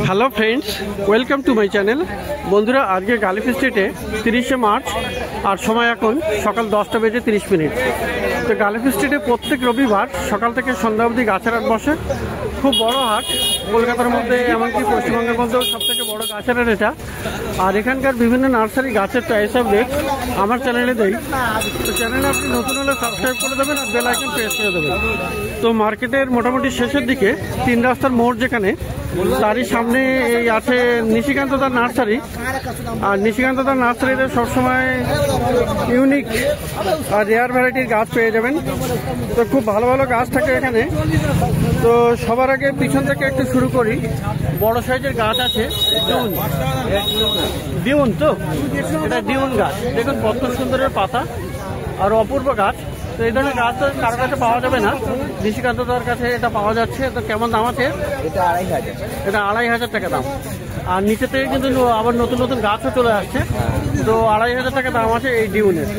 Hello friends, welcome to my channel. বন্ধুরা, আজকে গালিফ স্ট্রিটে 30শে মার্চ আর সময় এখন সকাল 10টা বেজে 30 মিনিট। তো গালিফ স্ট্রিটে প্রত্যেক রবিবার সকাল থেকে সন্ধ্যা অবধি গাছের হাট বসে। খুব বড় হাট, কলকাতার মধ্যে এমনকি পশ্চিমবঙ্গের মধ্যেও সবথেকে বড় গাছের হাট এটা। আর এখানকার বিভিন্ন নার্সারি গাছের চয়েস আপডেট আমার চ্যানেলে দেই। তো চ্যানেলে আপনি নতুন হলে সাবস্ক্রাইব করে দেবেন আর বেল আইকন প্রেস করে দেবেন। তো মার্কেটের মোটামুটি শেষের দিকে 3 রাস্তার মোড় যেখানে, তারই সামনে এই আছে নিশিকান্ত দার নার্সারি। আর নিশিকান্ত দার নার্সারিতে সবসময় ইউনিক আর রেয়ার ভ্যারাইটির গাছ পেয়ে যাবেন। তো খুব ভালো ভালো গাছ থাকে এখানে। তো সবার আগে পিছন থেকে একটু শুরু করি। বড় সাইজের গাছ আছে ডিউন। তো এটা ডিউন গাছ, দেখুন কত সুন্দরের পাতা আর অপূর্ব গাছ। তো এই ধরনের গাছ তো কারোর কাছে পাওয়া যাবে না, নিশিকান্ত দার কাছে এটা পাওয়া যাচ্ছে। তো কেমন দাম আছে? এটা 2500। এটা 2500 টাকা দাম। আর নিচে থেকে কিন্তু আবার নতুন নতুন গাছও চলে আসছে। তো 2500 টাকা দাম আছে এই ডিউনের।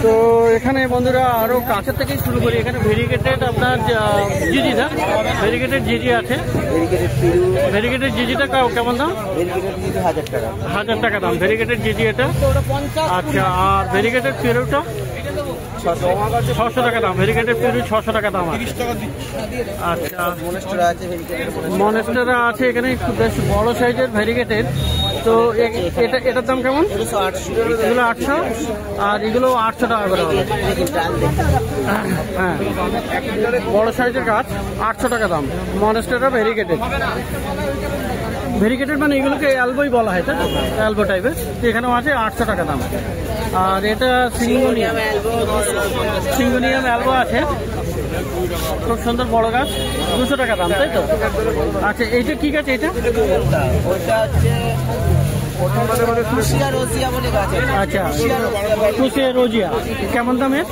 তো এখানে বন্ধুরা আরো কাছের থেকেই শুরু করি। এখানে ভেরিগেটেড আপনার জিজি না, ভেরিগেটেড জিজি আছে। ভেরিগেটেড জিজিটা কেমন দাম? 1000 টাকা দাম ভেরিগেটেড জিজি এটা। আচ্ছা, আর ভেরিগেটেড পিরুটা 600 টাকা দাম। ভেরিগেটেড পিরু 600 টাকা দাম আছে। আচ্ছা, মনেস্টেরা আছে এখানে, একটু বেশ বড় সাইজের ভেরিগেটেড। তো এটার দাম কেমন? এগুলো 800 আর এগুলো 800 টাকা করে হবে। হ্যাঁ, বড় সাইজের গাছ 800 টাকা দাম। মনেস্টেরা ভেরিগেটেড। ভেরিগেটেড মানে এগুলোকে অ্যালবোই বলা হয়, তাই অ্যালবো টাইপের। এখানেও আছে 800 টাকা দাম। আর এটা সিঙ্গোনিয়াম অ্যালবো আছে, খুব সুন্দর বড় গাছ, 200 টাকা দাম, তাই তো? আচ্ছা, এইটা কি গাছ? এটা আচ্ছা, কুশিয়া রোজিয়া কেমন দামের?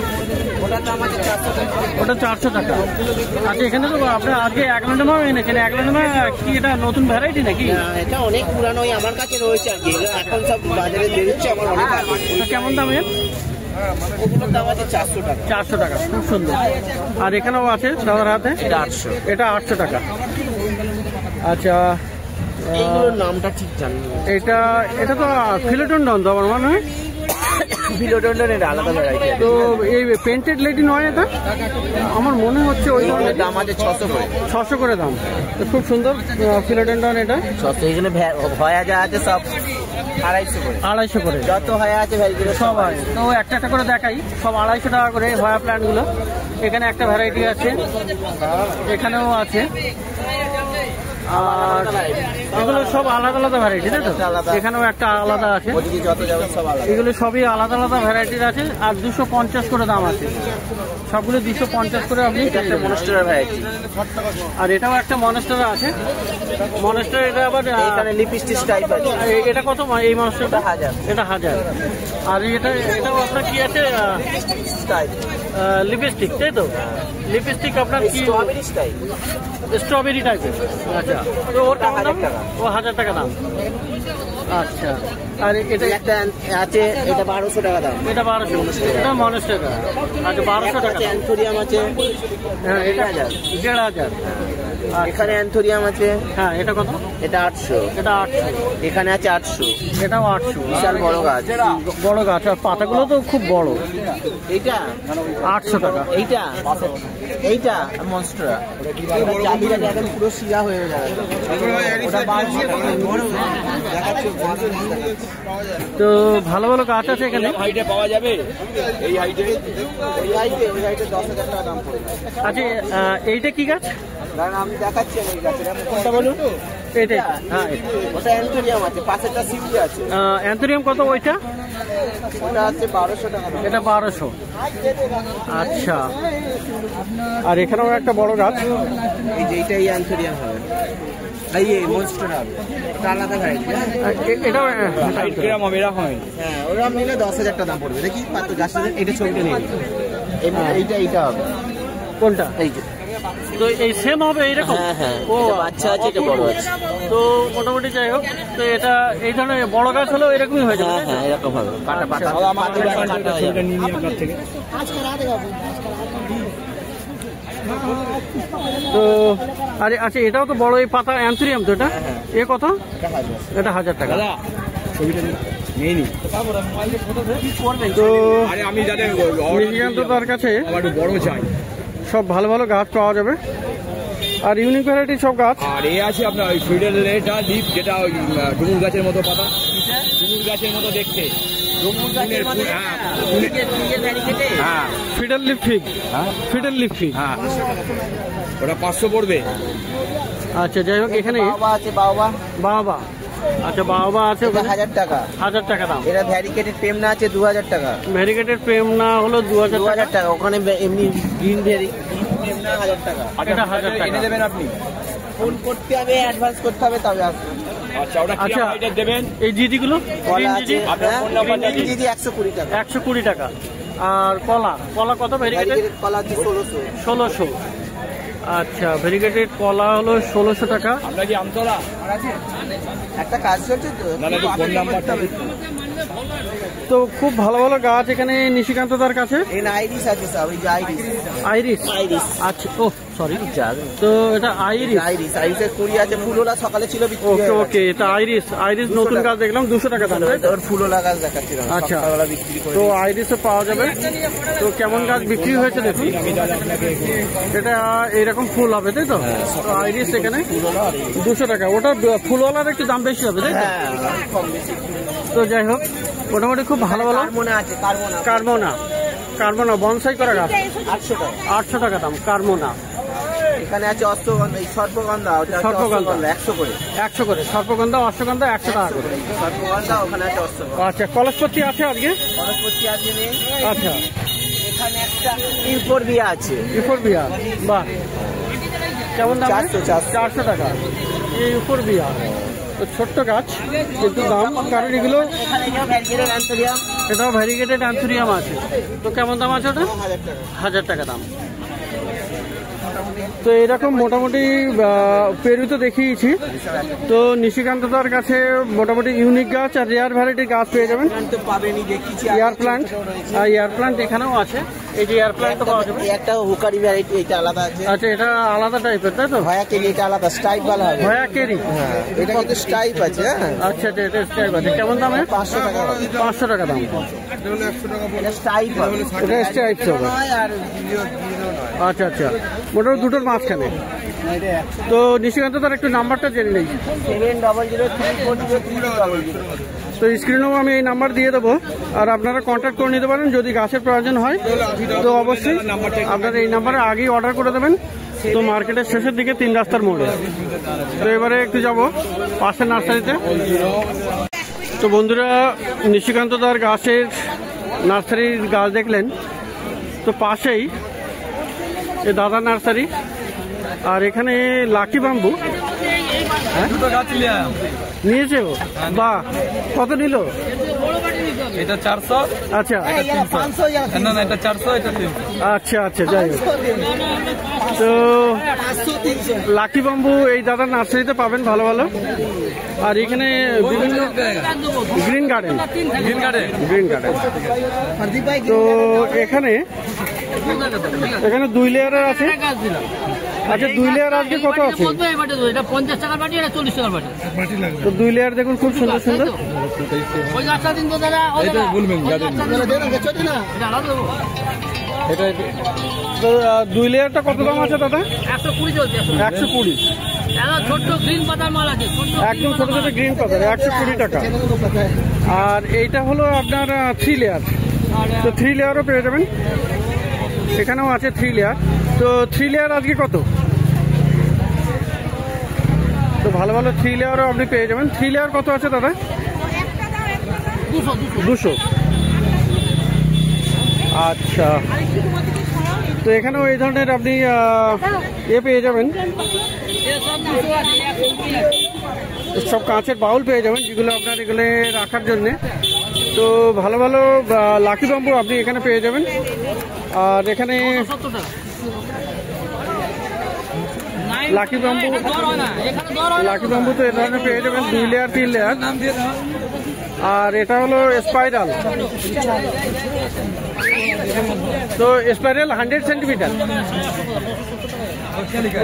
ওটা 400 টাকা। আচ্ছা, এখানে তো আপনার আজকে অ্যাগ্লোনেমা এনেছেন। অ্যাগ্লোনেমা কি এটা নতুন ভ্যারাইটি নাকি? এটা অনেক পুরানো, আমার কাছে রয়েছে আর কি। এখন সব বাজারে বেরোচ্ছে, আমার অনেক আগে। কেমন দামের? ওগুলোর দাম আছে 400 টাকা। 400 টাকা, খুব সুন্দর। আর এখানেও আছে দাদার হাতে, এটা 800। এটা 800 টাকা। আচ্ছা, এইগুলোর নামটা ঠিক জানি। এটা তো ফিলোডেন্ড্রন তো আমার মনে হয়। ফিলোডেন্ড্রন এর আলাদা ভ্যারাইটি। তো এই পেন্টেড লেডি নয় এটা? আমার মনে হচ্ছে ওই দাম আছে 600 করে দাম। তো খুব সুন্দর ফিলোডেন্ড্রন এটা 600। এখানে ভয়া যা আছে সব 250 করে। যত হয়া আছে ভ্যারাইটি সব আছে। তো একটা একটা করে দেখাই, সব 250 টাকা করে ভয়া প্ল্যান্টগুলো। এখানে একটা ভ্যারাইটি আছে, এখানেও আছে। আর এগুলো সব আলাদা আলাদা ভ্যারাইটি, তাই তো? এখানেও একটা আলাদা আছে। এগুলো সবই আলাদা আলাদা ভ্যারাইটির আছে। আর 250 করে দাম আছে সবগুলো। 250 করে আপনি মনস্টেরা ভ্যারাইটি। আর এটাও একটা মনস্টেরা আছে। মনস্টেরা এটা আবার এখানে লিপস্টিক টাইপ আছে। এটা কত? এই মনস্টেরাটা 1000। এটা 1000। আর এটাও আপনার কি আছে? লিপস্টিক, তাই তো? লিপস্টিক আপনার কি? স্ট্রবেরি টাইপের। আচ্ছা, তো ওর কেমন দাম? ও 1000 টাকা দাম। আচ্ছা, আর এটা একটা আছে, এটা 1200 টাকা দাম। এটা 1200। এটা মনস্টেরা। আচ্ছা, 1200 টাকা। অ্যান্থোরিয়াম আছে। হ্যাঁ, এটা 1500। এখানে অ্যান্থোরিয়াম আছে। হ্যাঁ, এটা কত? এটা 800। এটা 800। এখানে আছে 800। এটাও 800। বিশাল বড় গাছ। বড় গাছ, আর পাতাগুলো তো খুব বড়। এইটা 800 টাকা। এইটা মনস্টেরা। জালিটা দেখেন পুরো শিলা হয়ে যাবে। তো ভালো ভালো গাছ আছে এখানে। হাইটে পাওয়া যাবে। এই হাইটে 10,000 টাকা দাম পড়বে। আচ্ছা, এইটা কি গাছ? আমি দেখাচ্ছি এই গাছের কোনটা বলুন। এটা? হ্যাঁ, ওটা অ্যান্থোরিয়াম আছে, পাশেরটা সিউলি আছে। অ্যান্থোরিয়াম কত ওইটা? ওটা আছে 1200 টাকা। এটা 1200। আচ্ছা, আর এখানেও একটা বড় গাছ। এই যে এইটাই অ্যান্থোরিয়াম হবে। এই মনস্টেরা হবে, এটা আলাদা ভ্যারাইটি। এটাও কিরকম হবে? এরকম হবে। হ্যাঁ, ওরা নিলে 10,000 টাকা দাম পড়বে। দেখি পাতা গাছটা, এটা ছবিটা নিয়ে এইটা হবে। কোনটা? এই যে। তো এই সেম হবে এইরকম? হ্যাঁ, ও বাচ্চা আছে, এটা বড় আছে। তো মোটামুটি যাই হোক, তো এটা এই ধরনের বড় গাছ হলেও এরকমই হয়ে যাবে। হ্যাঁ, এরকম হবে। পাতা তো আরে আচ্ছা, এটাও তো বড় এই পাতা অ্যান্থুরিয়াম তো, এটা এ কত? এটা 1000 টাকা। তো নিশিকান্ত তার কাছে সব ভালো ভালো গাছ পাওয়া যাবে, আর ইউনিক ভ্যারাইটি সব গাছ। আর এ আছে আপনার ওই ফিডেল এটা লিফ, যেটা ওই ডুমুর গাছের মতো পাতা, ডুমুর গাছের মতো দেখতে। হ্যাঁ, fiddle leaf fig, fiddle leaf fig, হ্যাঁ ওটা 500 পড়বে। আচ্ছা, যাই হোক, এখানে বাবা, আচ্ছা বাবা আছে 1000 টাকা, 1000 টাকা দাম। এটা ভ্যারিকেটেড প্রেম না আছে 2000 টাকা, ভ্যারিকেটেড প্রেম না হলো 2000 টাকা। ওখানে এমনি গ্রিন প্রেম না 1000 টাকা, এটা 1000 টাকা এনে দেবেন আপনি। ফোন করতে হবে, অ্যাডভান্স করতে হবে, তবে আসবে। আচ্ছা, ওটা কি আইটেম দেবেন? এই জিজি গুলো কলা আছে, আপনার ফোন নাম্বার জানি। জিজি 120 টাকা, 120 টাকা। আর কলা কত ভ্যারিকেটেড? কলা আছে 1600। আচ্ছা, ভ্যারিকেটেড কলা হলো 1600 টাকা। আপনার কি আমতলা একটা কাজ চলছে তো, না না, ফোন নাম্বারটা তো খুব ভালো ভালো গাছ এখানে নিশিকান্ত তার কাছে। আইরিস আছে সব, এই যে আইরিস, আইরিস আচ্ছা, ও সরি, তো এটা আইরিস, আইরিসের কুড়ি আছে, ফুলওলা সকালে ছিল বিক্রি হয়ে ওকে গেছে। ওকে, এটা আইরিস নতুন গাছ দেখলাম 200 টাকা দাম। ওর ফুলওলা গাছ দেখাচ্ছিল, আচ্ছা, সকালবেলা বিক্রি করে। তো আইরিসও পাওয়া যাবে। তো কেমন গাছ বিক্রি হয়েছে দেখুন, এটা এইরকম ফুল হবে তাই তো? তো আইরিস এখানে 200 টাকা। ওটা ফুলওয়ালার একটু দাম বেশি হবে তাই তো? হ্যাঁ, কম বেশি। তো যাই হোক, মোটামুটি খুব ভালো ভালো। কার্মোনা আছে, কার্মোনা বনসাই করা গাছ 800 টাকা, 800 টাকা দাম কার্মোনা। এখানে আছে অশ্বগন্ধা, এই সর্পগন্ধা, ওটা হচ্ছে সর্পগন্ধা। অশ্বগন্ধা 100 করে, 100 করে। সর্পগন্ধা, অশ্বগন্ধা 100 টাকা করে। সর্পগন্ধা ওখানে আছে অশ্বগন্ধা। আচ্ছা, কলসপত্তি আছে আজকে? খরচপত্তি আছে নেই। আচ্ছা, এখানে একটা ইরপোর বিয়া আছে, ইফোর বিয়া, বাহ, কেমন দাম? 400 টাকা এই ইফোর বিয়া। তো ছোট্ট গাছ কিন্তু দাম, কারণ এগুলো এখানে ভ্যারিকেটেড অ্যান্থোরিয়াম, এটাও ভ্যারিগেটেড অ্যান্থুরিয়াম আছে। তো কেমন দাম আছে ওটা? 1000 টাকা। 1000 টাকা দাম। তো এরকম মোটামুটি পেরু তো দেখিয়েছি। তো নিশিকান্ত তার কাছে মোটামুটি ইউনিক গাছ আর রেয়ার ভ্যারাইটির গাছ পেয়ে যাবেন। তো পাবেনই, দেখিয়েছি। এয়ার প্লান্ট, আর এয়ার প্লান্ট এখানেও আছে। এই যে এয়ার প্লান্ট পাওয়া যাবে। একটা হুকারি ভ্যারাইটি, এটা আলাদা আছে। আচ্ছা, এটা আলাদা টাইপের তাই তো? ভয়া কেরি, এটা আলাদা স্টাইপ ভালো হবে। ভয়া কেরি, হ্যাঁ, এটা কিন্তু স্টাইপ আছে। হ্যাঁ, আচ্ছা আচ্ছা, এটা স্টাইপ আছে। কেমন দামে? 500 টাকা। 500 টাকা দাম। এটা স্টাইপ হবে, এটা স্টাইপ হবে। আর আচ্ছা আচ্ছা, মোটামুটি দুটোর মাঝখানে। তো নিশিকান্ত তার একটু নাম্বারটা জেনে নেই। 7003403000। তো স্ক্রিনেও আমি এই নাম্বার দিয়ে দেবো, আর আপনারা কন্ট্যাক্ট করে নিতে পারেন যদি গাছের প্রয়োজন হয়। তো অবশ্যই আপনারা এই নাম্বারে আগেই অর্ডার করে দেবেন। তো মার্কেটের শেষের দিকে 3 রাস্তার মোড়ে। তো এবারে একটু যাব পাশের নার্সারিতে। তো বন্ধুরা, নিশিকান্ত তার গাছের নার্সারির গাছ দেখলেন। তো পাশেই এ দাদা নার্সারি, আর এখানে লাকি বাম্বু নিয়েছে ও, বাহ, কত নিল? এটা 400, আচ্ছা না না, এটা 400, এটা 300। আচ্ছা আচ্ছা, যাই হোক। তো লাকি বাম্বু এই দাদার নার্সারিতে পাবেন ভালো ভালো। আর এখানে বিভিন্ন গ্রিন গার্ডেন। তো এখানে 2 লেয়ারের আছে। আচ্ছা, 2 লেয়ার আজকে কত আছে? 50 টাকার বাটি, এটা 40 টাকার বাটি। তো 2 লেয়ার দেখুন, খুব সুন্দর সুন্দর। ওই গাছটা দিন তো দাদা, এটা বলবেন গার্ডেন। তো 2 লেয়ারটা কত দাম আছে দাদা? 120 চলছে। 120। ছোট্ট গ্রিন পাতার মাল আছে, একদম ছোট ছোট গ্রিন পাতার 120 টাকা। আর এইটা হলো আপনার 3 লেয়ার। তো 3 লেয়ারও পেয়ে যাবেন। এখানেও আছে 3 লেয়ার। তো 3 লেয়ার আজকে কত? তো ভালো ভালো 3 লেয়ারও আপনি পেয়ে যাবেন। 3 লেয়ার কত আছে দাদা? 200। আচ্ছা, তো এখানেও এই ধরনের আপনি পেয়ে যাবেন, সব কাঁচের বাউল পেয়ে যাবেন, যেগুলো আপনার এগুলো রাখার জন্যে। তো ভালো ভালো লাকি বাম্বু আপনি এখানে পেয়ে যাবেন। আর এখানে লাকি বাম্বু তো এ ধরনের পেয়ে যাবেন 2 লেয়ার 3 লেয়ার। আর এটা হলো স্পাইরাল। তো স্পাইরাল 100 সেন্টিমিটার।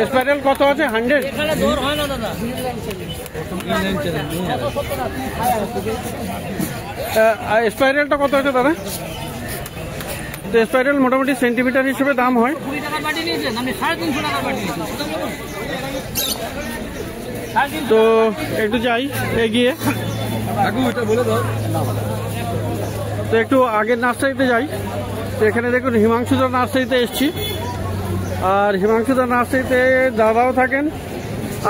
স্পাইরাল কত আছে? 100? এখানে দৌড় হয় না দাদা। স্পাইরালটা কত আছে দাদা? তো স্পাইরাল মোটামুটি সেন্টিমিটার হিসেবে দাম হয়। 20 টাকার বাটি নিয়েছেন, আমি 350 টাকার বাটি নিয়েছি। তো একটু যাই এগিয়ে, তো একটু আগের নার্সারিতে যাই। তো এখানে দেখুন হিমাংশুদার নার্সারিতে এসছি, আর হিমাংশুদার নার্সারিতে দাদাও থাকেন,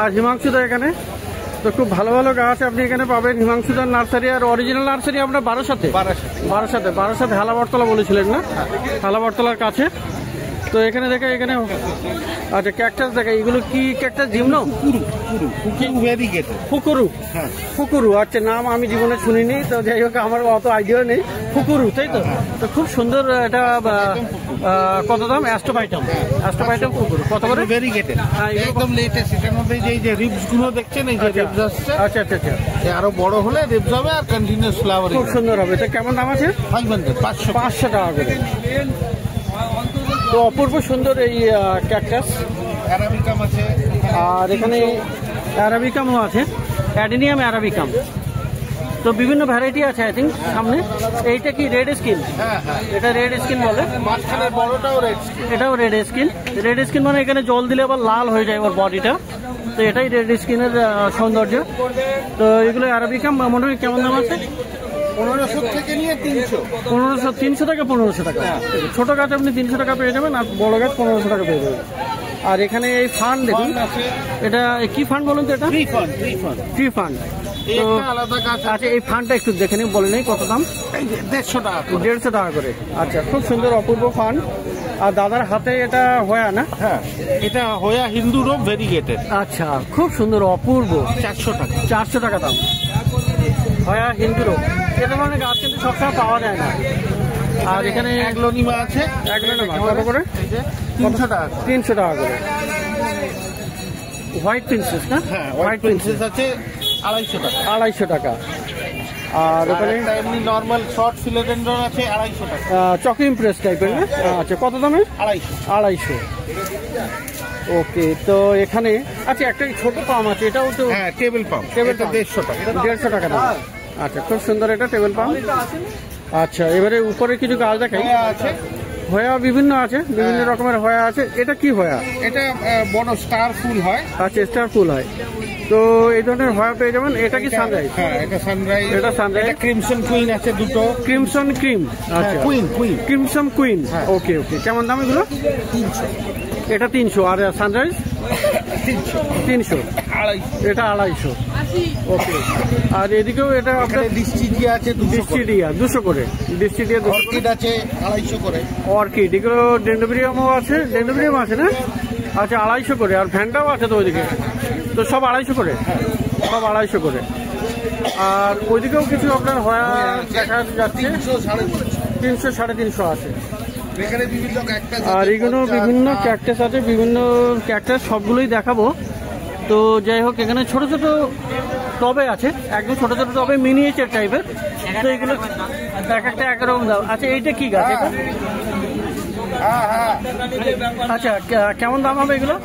আর হিমাংশুদা এখানে। তো খুব ভালো ভালো গাছ আপনি এখানে পাবেন হিমাংশুদার নার্সারি। আর অরিজিনাল নার্সারি আমরা বারাসাতে হালাবরতলা বলেছিলেন না? হালাবরতলার কাছে। তো এখানে দেখে এখানে আচ্ছা ক্যাকটাস দেখে, এগুলো কি ক্যাকটাস? জিমনো ফুকুরু, ফুকুরু। আচ্ছা, নাম আমি জীবনে শুনিনি, তো যাই হোক আমার অত আইডিয়া নেই। ফুকুরু, তাই তো? তো খুব সুন্দর। এটা কত দাম? অ্যাস্ট্রোফাইটাম ফুকুরু কত করে? ভেরিগেটেড, একদম লেটেস্ট। এটার মধ্যে যে রিবস গুলো দেখছেন, এই যে রিবস আসছে। আচ্ছা আচ্ছা আচ্ছা, আরো বড় হলে রিবস হবে আর কন্টিনিউয়াস ফ্লাওয়ারিং। খুব সুন্দর হবে। তো কেমন দাম আছে? 500 টাকা করে। তো অপূর্ব সুন্দর এই ক্যাকটাস। অ্যারাবিকাম আছে, আর এখানে অ্যারাবিকামও আছে, অ্যাডেনিয়াম অ্যারাবিকাম। তো বিভিন্ন ভ্যারাইটি আছে আই থিঙ্ক সামনে। এইটা কি রেড স্কিন? এটা রেড স্কিন বলে। মাঝখানের বড়টাও রেড স্কিন, এটাও রেড স্কিন। রেড স্কিন মানে এখানে জল দিলে আবার লাল হয়ে যায় ওর বডিটা। তো এটাই রেড স্কিনের সৌন্দর্য। তো এগুলো অ্যারাবিকাম মোটামুটি কেমন দাম আছে? 1500 থেকে নিয়ে 300। 300 থেকে 1500 টাকা। ছোট গাছ আপনি 300 টাকা পেয়ে যাবেন, আর বড় গাছ 1500 টাকা পেয়ে যাবেন। আর এখানে এই ফান্ড দেখুন, এটা কি ফান্ড বলুন তো? এটা ট্রি ফান্ড। তো আলাদা গাছ। আচ্ছা, এই ফান্ডটা একটু দেখে নিন, বলে নেই কত দাম? 150 টাকা। 150 টাকা করে। আচ্ছা, খুব সুন্দর অপূর্ব ফান্ড। আর দাদার হাতে এটা হয়া না? হ্যাঁ, এটা হোয়া হিন্দু রোগ ভেরিগেটেড। আচ্ছা, খুব সুন্দর অপূর্ব। 400 টাকা। 400 টাকা দাম হয়া হিন্দু রোগ। এটা মানে গাছ কিন্তু সবসময় পাওয়া যায় না। আর এখানে অ্যাগ্লোনিমা আছে, কত করে? 300 টাকা। 300 টাকা করে। হোয়াইট প্রিন্সেস না? হ্যাঁ, হোয়াইট প্রিন্সেস আছে 250 টাকা। 250 টাকা। আর ওখানে এমনি নরমাল শর্ট ফিলোডেন্ড্রন আছে 250 টাকা। চকি ইমপ্রেস টাইপের না? আচ্ছা, কত দামে? 250। ওকে। তো এখানে আচ্ছা একটা ছোট পাম আছে, এটাও তো? হ্যাঁ, টেবিল পাম্প। এটা 150 টাকা। 150 টাকা দাম। আচ্ছা, খুব সুন্দর এটা টেবিল পাম। আচ্ছা, এবারে উপরে কিছু গাছ দেখাই। আছে হয়া বিভিন্ন আছে, বিভিন্ন রকমের হয়া আছে। এটা কি হয়া? এটা বড় স্টার ফুল হয়। আচ্ছা, স্টার ফুল হয়। তো এই ধরনের হয়া পেয়ে যাবেন। এটা কি সানরাইজ? হ্যাঁ, এটা সানরাইজ। এটা সানরাইজ। এটা ক্রিমসন কুইন আছে দুটো। Crimson cream. আচ্ছা, কুইন ক্রিমসন কুইন। ওকে ওকে। কেমন দাম এগুলো? 300। এটা 300। আর সানরাইজ? 300। এটা 250। ওকে। আর এদিকেও এটা আপনার ডিস্টিডিয়া আছে 200 করে। ডিস্টিডিয়া 200। অর্কিড আছে 250 করে। অর্কিড, এগুলো ডেন্ডোবেরিয়ামও আছে। ডেন্ডোবেরিয়াম আছে না? আচ্ছা, 250 করে। আর ভ্যান্ডাও আছে তো ওইদিকে? তো সব 250 করে? সব 250 করে। আর ওইদিকেও কিছু আপনার হয়া দেখা যাচ্ছে 300 350 আছে। এখানে বিভিন্ন ক্যাকটাস। আর এগুলো বিভিন্ন ক্যাকটাস আছে, বিভিন্ন ক্যাকটাস সবগুলোই দেখাবো। তো যাই হোক, এখানে ছোট ছোট টবে আছে, একদম ছোট ছোট টবে, মিনিয়েচার টাইপের। তো এগুলো এক একটা একরকম দাম। আচ্ছা, এইটা কি গাছ এটা? আচ্ছা, কেমন দাম হবে এগুলো?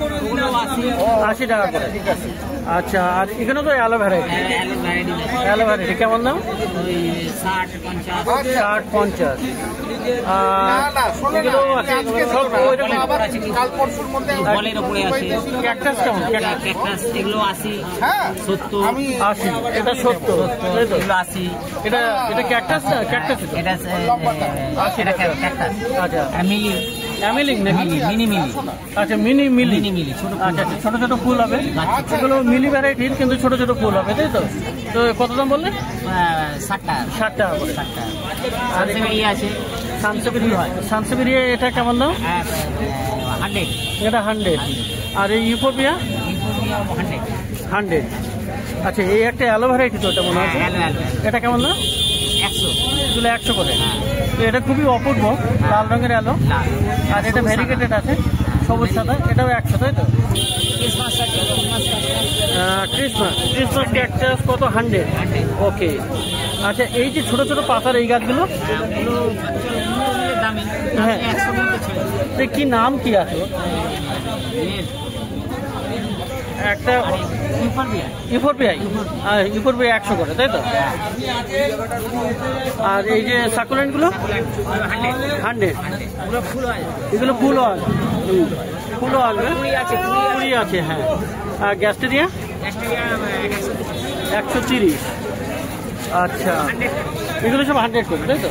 80 টাকা করে। আচ্ছা, আর এখানে তো অ্যালোভেরাইটি। অ্যালোভেরাইটি কেমন দাম? 60-50। এগুলো আছে সব কাল পরশুর মধ্যে ক্যাকটাস কেমন? ক্যাকটাস এগুলো 80, হ্যাঁ 70, আমি 80। এটা 70। এগুলো 80। এটা ক্যাকটাস না? ক্যাকটাস এটা ক্যাকটাস। আচ্ছা, অ্যামেলিং নাকি? মিনি মিলি। আচ্ছা, মিনি মিলি। ছোট আচ্ছা, ছোট ছোট ফুল হবে। এগুলো মিলি ভ্যারাইটির, কিন্তু ছোট ছোট ফুল হবে, তাই তো? তো কত দাম বললে? 60 টাকা। 60 টাকা করে। আর এই আছে সানসেবেরি হয়। সানসেবেরি এটা কেমন দাম? 100। এটা 100। আর এই ইউফোপিয়া? 100। আচ্ছা, এই একটা অ্যালো ভ্যারাইটি তো, এটা মনে হচ্ছে। এটা কেমন দাম? 100। এগুলো 100 করে। তো এটা খুবই অপূর্ব, লাল রঙের অ্যালো। আর এটা ভ্যারিগেটেড আছে, সবুজ সাদা। এটাও 100, তাই তো? ক্রিসমাস ক্যাকটাস কত? 100। ওকে। আচ্ছা, এই যে ছোট ছোট পাতার এই গাছগুলো, হ্যাঁ, কি নাম কি আছে? একটা ইউফোরবিয়া ইউফোরবিআই, ইউফোরবিআই 100 করে, তাই তো? আর এই যে সাকুলেন্টগুলো 100, পুরো ফুল হয় এগুলো ফুলও আছে, ফুলও আসবে, কুড়ি আছে, হ্যাঁ। আর গ্যাস্টেরিয়া 130, আচ্ছা, এগুলো সব 100 করে, তাই তো?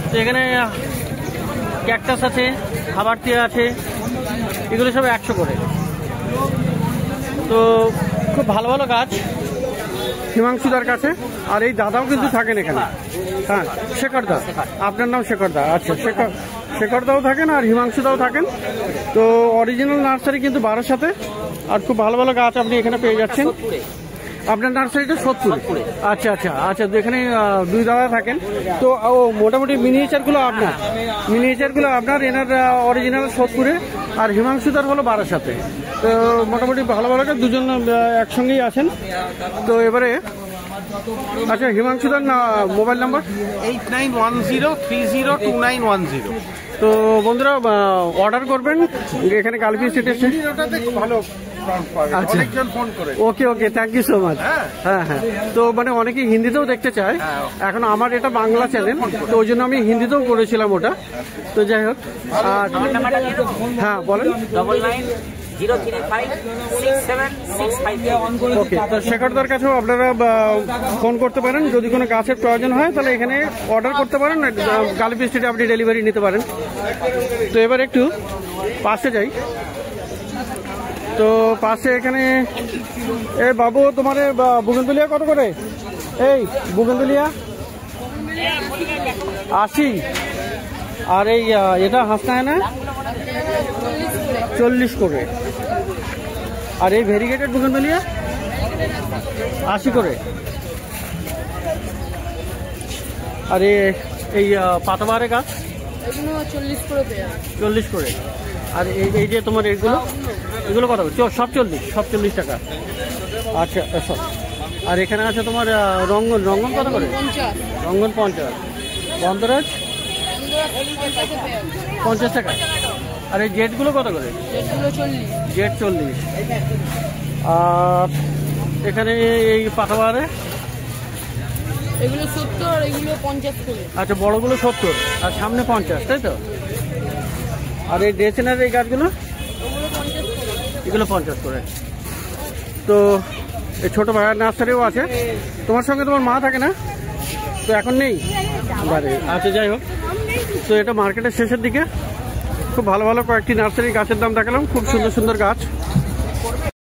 তো এখানে ক্যাকটাস আছে, হাবারতিয়া আছে, এগুলো সব 100 করে। তো খুব ভালো ভালো গাছ হিমাংশুদার কাছে। আর এই দাদাও কিন্তু থাকেন এখানে, হ্যাঁ, শেখরদা, আপনার নাম শেখরদা, আচ্ছা, শেখরদাও থাকেন আর হিমাংশুদাও থাকেন। তো অরিজিনাল নার্সারি কিন্তু বারাসাতে, আর খুব ভালো ভালো গাছ আপনি এখানে পেয়ে যাচ্ছেন। আপনার নার্সারিটা সোদপুরে, আচ্ছা আচ্ছা আচ্ছা। তো এখানে দুই দাদা থাকেন। তো ও মোটামুটি মিনিয়েচারগুলো আপনার, এনার অরিজিনাল সোদপুরে, আর হিমাংশুদার হলো বারাসাতে। তো মোটামুটি ভালো ভালো গাছ, দুজন একসঙ্গেই আছেন। তো এবারে আচ্ছা, হিমাংশুদার মোবাইল নাম্বার 8910302910। তো বন্ধুরা অর্ডার করবেন এখানে গালফি স্ট্রিটে এসে। ভালো আচ্ছা, অনেকজন ফোন করে। ওকে ওকে, থ্যাংক ইউ সো মাচ। হ্যাঁ হ্যাঁ, তো মানে অনেকে হিন্দিতেও দেখতে চায়, এখন আমার এটা বাংলা চ্যানেল, তো ওই জন্য আমি হিন্দিতেও করেছিলাম ওটা। তো যাই হোক, আর হ্যাঁ বলেন। 9903567655। ওকে, তো শেখরদার কাছেও আপনারা ফোন করতে পারেন, যদি কোনো গাছের প্রয়োজন হয় তাহলে এখানে অর্ডার করতে পারেন, গালফি স্ট্রিটে আপনি ডেলিভারি নিতে পারেন। তো এবার একটু পাশে যাই। তো পাশে এখানে এ বাবু, তোমার বুগেনভেলিয়া কত করে? এই বুগেনভেলিয়া 80, আর এই এটা হাসনায়না 40 করে, আর এই ভেরিগেটেড বুগেনভেলিয়া 80 করে, আর এই পাতাবাহারের গাছ 40 করে, আর এই যে তোমার এগুলো কত? সব 40 টাকা। আচ্ছা, আর এখানে আছে তোমার রঙ্গন কত করে? রঙ্গন 50, গন্ধরাজ 50 টাকা, আর এই জেটগুলো কত করে? জেট 40, আর এখানে এই পাতাবাহারে এগুলো 70 আর এগুলো 50 করে। আচ্ছা, বড়গুলো 70 আর সামনে 50, তাই তো? আর এই ডেসিনার এই গাছগুলো এগুলো 50 করে। তো এই ছোট ভাইয়ার নার্সারিও আছে। তোমার সঙ্গে তোমার মা থাকে না? তো এখন নেই বাড়ি, আচ্ছা, যাই হোক। তো এটা মার্কেটের শেষের দিকে খুব ভালো ভালো কয়েকটি নার্সারি গাছের দাম দেখালাম, খুব সুন্দর সুন্দর গাছ।